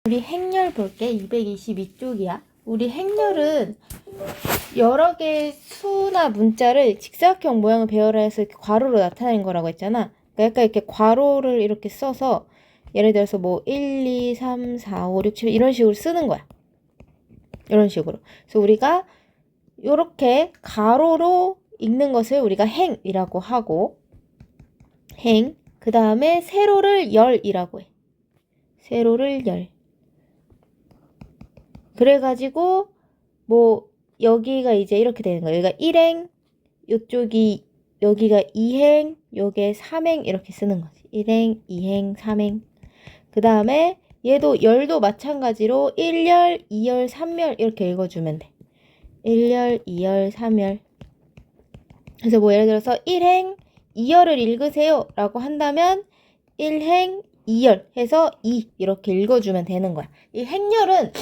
우리 행렬 볼게. 222쪽이야. 우리 행렬은 여러 개의 수나 문자를 직사각형 모양을 배열하 해서 이렇게 괄호로 나타내는 거라고 했잖아. 그러니까 약간 이렇게 괄호를 이렇게 써서 예를 들어서 뭐 1, 2, 3, 4, 5, 6, 7 이런 식으로 쓰는 거야. 이런 식으로. 그래서 우리가 이렇게 가로로 읽는 것을 우리가 행이라고 하고, 행. 그 다음에 세로를 열이라고 해. 세로를 열. 그래가지고 뭐 여기가 이제 이렇게 되는 거야. 여기가 1행, 이쪽이 여기가 2행, 요게 3행 이렇게 쓰는 거지. 1행, 2행, 3행. 그 다음에 얘도 열도 마찬가지로 1열, 2열, 3열 이렇게 읽어주면 돼. 1열, 2열, 3열. 그래서 뭐 예를 들어서 1행, 2열을 읽으세요 라고 한다면 1행, 2열 해서 2 이렇게 읽어주면 되는 거야. 이 행렬은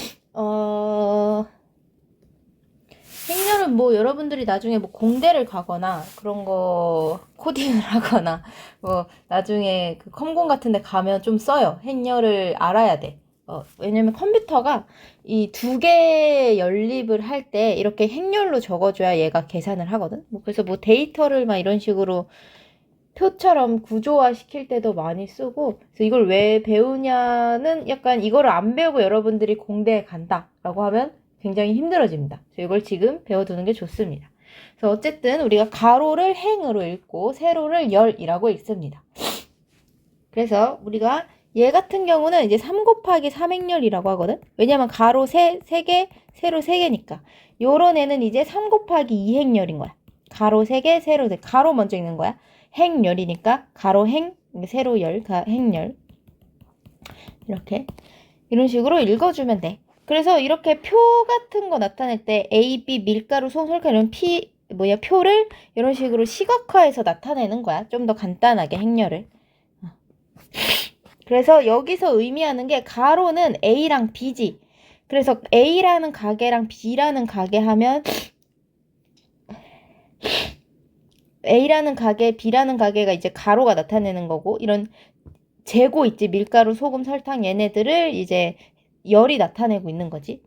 행렬은 뭐 여러분들이 나중에 뭐 공대를 가거나 그런 거 코딩을 하거나 뭐 나중에 그 컴공 같은 데 가면 좀 써요. 행렬을 알아야 돼. 왜냐면 컴퓨터가 이 두 개의 연립을 할 때 이렇게 행렬로 적어줘야 얘가 계산을 하거든. 뭐 그래서 뭐 데이터를 막 이런 식으로 표처럼 구조화 시킬 때도 많이 쓰고, 그래서 이걸 왜 배우냐는 약간 이거를 안 배우고 여러분들이 공대에 간다라고 하면 굉장히 힘들어집니다. 그래서 이걸 지금 배워두는 게 좋습니다. 그래서 어쨌든 우리가 가로를 행으로 읽고 세로를 열이라고 읽습니다. 그래서 우리가 얘 같은 경우는 이제 3 곱하기 3행렬이라고 하거든. 왜냐면 가로 3개, 세로 3개니까. 요런 애는 이제 3 곱하기 2행렬인 거야. 가로 3개, 세로 3개. 가로 먼저 읽는 거야. 행열이니까 가로 행, 세로 열, 행열. 이렇게 이런 식으로 읽어주면 돼. 그래서 이렇게 표 같은 거 나타낼 때 A, B, 밀가루, 송설카 이런 표를 이런 식으로 시각화해서 나타내는 거야. 좀 더 간단하게 행렬을. 그래서 여기서 의미하는 게 가로는 A랑 B지. 그래서 A라는 가게랑 B라는 가게 하면 A라는 가게, B라는 가게가 이제 가로가 나타내는 거고, 이런 재고 있지. 밀가루, 소금, 설탕 얘네들을 이제 열이 나타내고 있는 거지.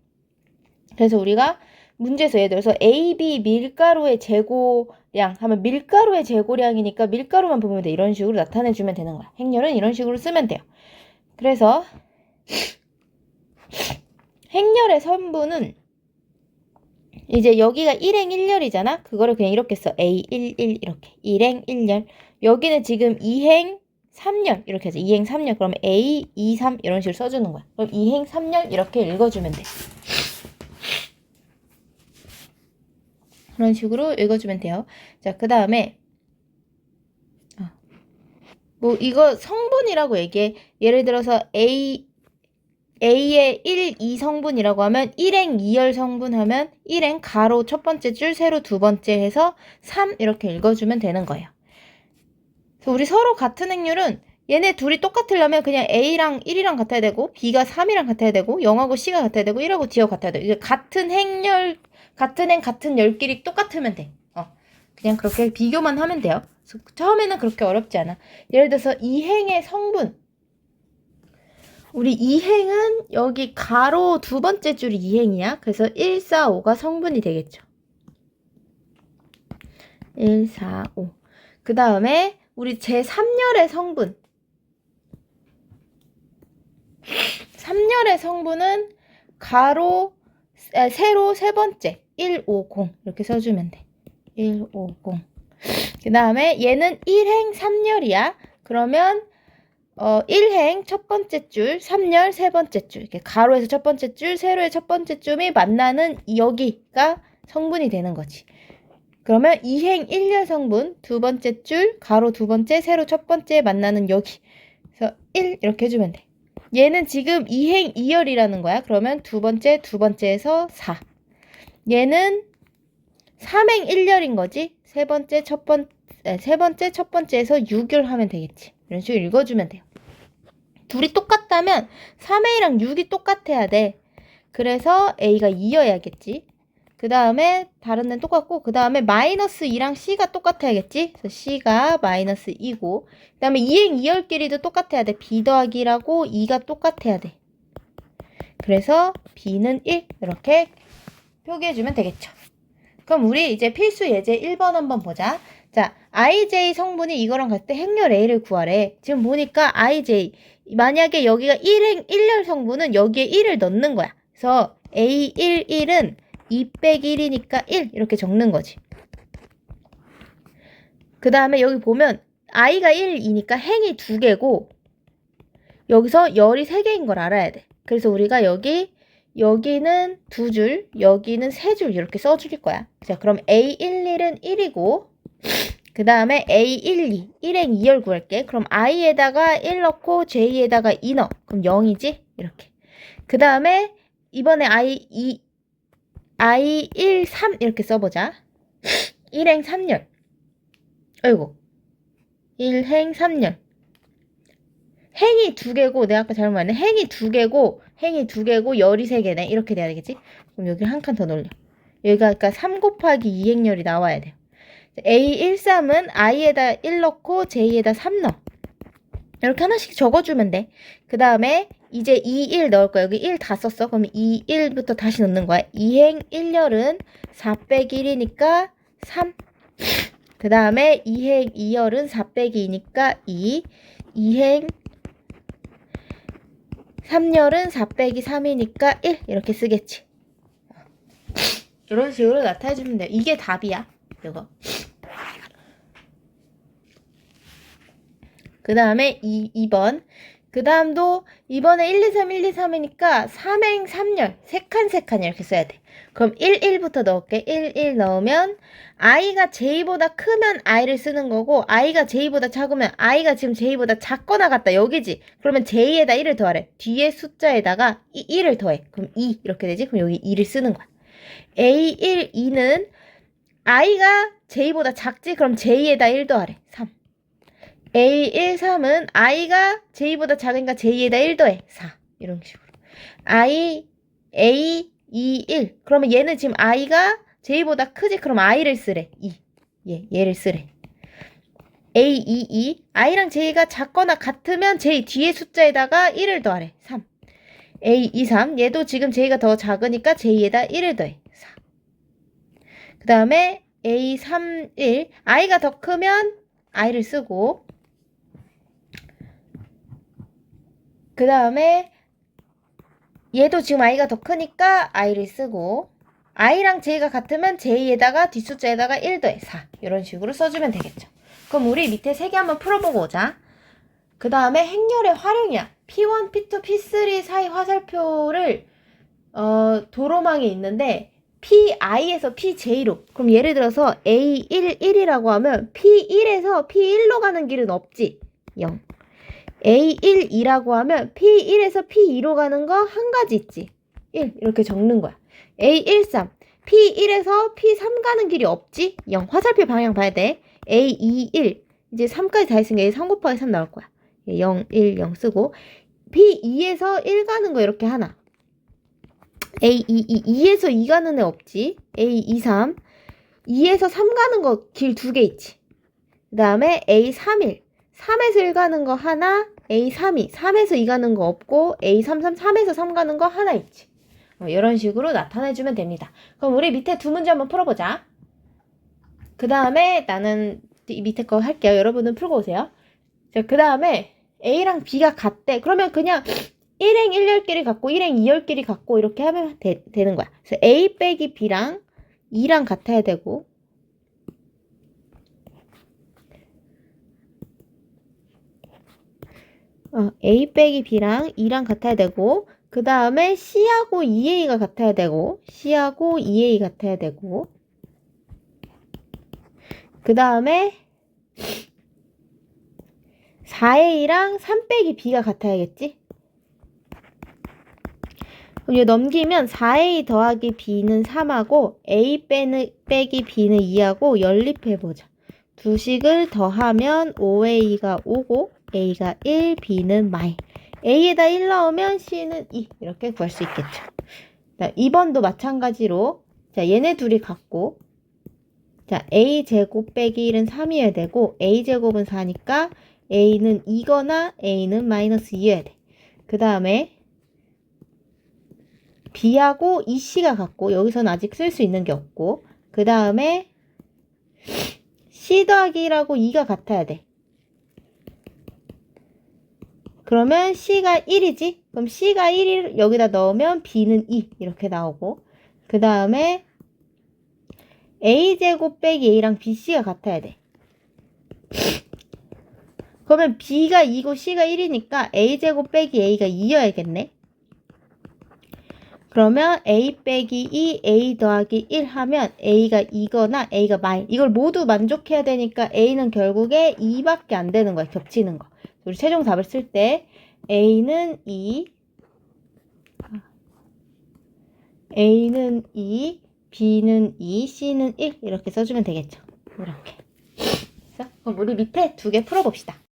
그래서 우리가 문제에서 예를 들어서 A, B 밀가루의 재고량 하면 밀가루의 재고량이니까 밀가루만 보면 돼. 이런 식으로 나타내주면 되는 거야. 행렬은 이런 식으로 쓰면 돼요. 그래서 행렬의 선분은 이제 여기가 1행 1열이잖아. 그거를 그냥 이렇게 써. A 1 1 이렇게 1행 1열. 여기는 지금 2행 3열 이렇게 해서 2행 3열. 그러면 A 2 3 이런 식으로 써주는 거야. 그럼 2행 3열 이렇게 읽어주면 돼. 그런 식으로 읽어주면 돼요. 자, 그 다음에 뭐 이거 성분이라고 얘기해. 예를 들어서 A의 1, 2 성분이라고 하면 1행 2열 성분 하면 1행 가로 첫 번째 줄, 세로 두 번째 해서 3 이렇게 읽어주면 되는 거예요. 그래서 우리 서로 같은 행률은 얘네 둘이 똑같으려면 그냥 A랑 1이랑 같아야 되고 B가 3이랑 같아야 되고 0하고 C가 같아야 되고 1하고 D하고 같아야 돼. 이게 같은 행렬, 같은 행, 같은 열끼리 똑같으면 돼. 그냥 그렇게 비교만 하면 돼요. 그래서 처음에는 그렇게 어렵지 않아. 예를 들어서 2행의 성분. 우리 2행은 여기 가로 두 번째 줄이 2행이야. 그래서 1, 4, 5가 성분이 되겠죠. 1, 4, 5. 그 다음에 우리 제3열의 성분. 3열의 성분은 세로 세 번째 1, 5, 0 이렇게 써주면 돼. 1, 5, 0. 그 다음에 얘는 1행 3열이야. 그러면 1행 첫 번째 줄, 3열 세 번째 줄. 이렇게 가로에서 첫 번째 줄, 세로의 첫 번째 줄이 만나는 여기가 성분이 되는 거지. 그러면 2행 1열 성분, 두 번째 줄, 가로 두 번째, 세로 첫 번째 만나는 여기. 그래서 1 이렇게 해주면 돼. 얘는 지금 2행 2열이라는 거야. 그러면 두 번째에서 4. 얘는 3행 1열인 거지. 세 번째 첫 번째에서 6열 하면 되겠지. 이런 식으로 읽어주면 돼요. 둘이 똑같다면 3A랑 6이 똑같아야 돼. 그래서 A가 2여야겠지. 그 다음에 다른 데는 똑같고, 그 다음에 마이너스 2랑 C가 똑같아야겠지. 그래서 C가 마이너스 2고, 그 다음에 2행 2열끼리도 똑같아야 돼. B 더하기라고 2가 똑같아야 돼. 그래서 b는 1 이렇게 표기해주면 되겠죠. 그럼 우리 이제 필수 예제 1번 한번 보자. 자, ij 성분이 이거랑 같을 때 행렬 a를 구하래. 지금 보니까 ij 만약에 여기가 1열 성분은 여기에 1을 넣는 거야. 그래서 a11은 2 빼기 1이니까 1 이렇게 적는 거지. 그 다음에 여기 보면 i가 1이니까 행이 2개고 여기서 열이 3개인 걸 알아야 돼. 그래서 우리가 여기는 2줄, 여기는 3줄 이렇게 써줄 거야. 자, 그럼 A11은 1이고 그 다음에 A12, 1행 2열 구할게. 그럼 i에다가 1 넣고 j에다가 2 넣어. 그럼 0이지? 이렇게. 그 다음에 이번에 I13 이렇게 써보자. 1행 3열. 아이고. 1행 3열. 행이 2개고, 내가 아까 잘못 말했네. 행이 2개고, 열이 3개네. 이렇게 돼야 되겠지? 그럼 여기 한 칸 더 놀려. 여기가 아까 3 곱하기 2행열이 나와야 돼요. A13은 i에다 1 넣고 j에다 3 넣어. 이렇게 하나씩 적어주면 돼. 그 다음에 이제 2, 1 넣을 거야. 여기 1 다 썼어. 그럼 2, 1부터 다시 넣는 거야. 2행 1열은 4 빼기 1이니까 3. 그 다음에 2행 2열은 4 빼기 2니까 2. 2행 3열은 4 빼기 3이니까 1. 이렇게 쓰겠지. 이런 식으로 나타내주면 돼요. 이게 답이야. 이거. 그 다음에 2번. 그 다음도 이번에 1, 2, 3, 1, 2, 3이니까 3행 3열. 3칸 이렇게 써야 돼. 그럼 1, 1부터 넣을게. 1, 1 넣으면 i가 j보다 크면 i를 쓰는 거고 i가 j보다 작으면 i가 지금 j보다 작거나 같다. 여기지. 그러면 j에다 1을 더하래. 뒤에 숫자에다가 1을 더해. 그럼 2 이렇게 되지. 그럼 여기 2를 쓰는 거야. A1, 2는 i가 j보다 작지? 그럼 j에다 1 더하래. 3. A1, 3은 i가 j보다 작으니까 j에다 1 더해. 4. 이런 식으로. A, 2, 1. 그러면 얘는 지금 i가 j보다 크지? 그럼 i를 쓰래. 2. 얘를 쓰래. A, 2. i랑 j가 작거나 같으면 j 뒤에 숫자에다가 1을 더하래. 3. A, 2, 3. 얘도 지금 j가 더 작으니까 j에다 1을 더해. 4. 그 다음에 A, 3, 1. i가 더 크면 i를 쓰고 그 다음에 얘도 지금 i가 더 크니까 i를 쓰고 i랑 j가 같으면 j에다가 뒷숫자에다가 1 더해 4 이런 식으로 써주면 되겠죠. 그럼 우리 밑에 3개 한번 풀어보고 오자. 그 다음에 행렬의 활용이야. P1, P2, P3 사이 화살표를 도로망에 있는데 P-I에서 P-J로. 그럼 예를 들어서 A1, 1이라고 하면 P1에서 P1로 가는 길은 없지. 0. A1, 2라고 하면 P1에서 P2로 가는 거 한 가지 있지. 1. 이렇게 적는 거야. A1, 3. P1에서 P3 가는 길이 없지. 0. 화살표 방향 봐야 돼. A2, 1. 이제 3까지 다 했으니까 3 곱하기 3 나올 거야. 0, 1, 0 쓰고 P2에서 1 가는 거 이렇게 하나. A, 2에서 2 가는 애 없지. A, 2, 3. 2에서 3 가는 거 길 2개 있지. 그 다음에 A, 3, 1. 3에서 1 가는 거 하나. A, 3, 2. 3에서 2 가는 거 없고 A, 3, 3. 3에서 3 가는 거 하나 있지. 이런 식으로 나타내주면 됩니다. 그럼 우리 밑에 두 문제 한번 풀어보자. 그 다음에 나는 이 밑에 거 할게요. 여러분은 풀고 오세요. 자, 그 다음에 A랑 B가 같대. 그러면 그냥 1행 1열끼리 갖고 1행 2열끼리 갖고 이렇게 하면 되는 거야. 그래서 A 빼기 B랑 2랑 같아야 되고 A 빼기 B랑 2랑 같아야 되고 그 다음에 C하고 2A가 같아야 되고 C하고 2A 같아야 되고 그 다음에 4A랑 3 빼기 B가 같아야겠지? 그럼 이거 넘기면 4A 더하기 B는 3하고 A 빼기 B는 2하고 연립해보자. 두 식을 더하면 5A가 5고 A가 1, B는 마이. A에다 1 넣으면 C는 2 이렇게 구할 수 있겠죠. 자, 2번도 마찬가지로 자 얘네 둘이 같고 자 A제곱 빼기 1은 3이어야 되고 A제곱은 4니까 A는 2거나 A는 마이너스 2여야 돼. 그 다음에 B하고 EC가 같고 여기서는 아직 쓸 수 있는 게 없고 그 다음에 C 더하기 1하고 E가 같아야 돼. 그러면 C가 1이지? 그럼 C가 1을 여기다 넣으면 B는 2 이렇게 나오고 그 다음에 A제곱 빼기 A랑 BC가 같아야 돼. 그러면 B가 2고 C가 1이니까 A제곱 빼기 A가 2여야겠네. 그러면 A 빼기 2, A 더하기 1 하면 A가 2거나 A가 마이. 이걸 모두 만족해야 되니까 A는 결국에 2밖에 안 되는 거야. 겹치는 거. 우리 최종 답을 쓸 때 A는 2, A는 2, B는 2, C는 1 이렇게 써주면 되겠죠. 이렇게. 그럼 우리 밑에 두 개 풀어봅시다.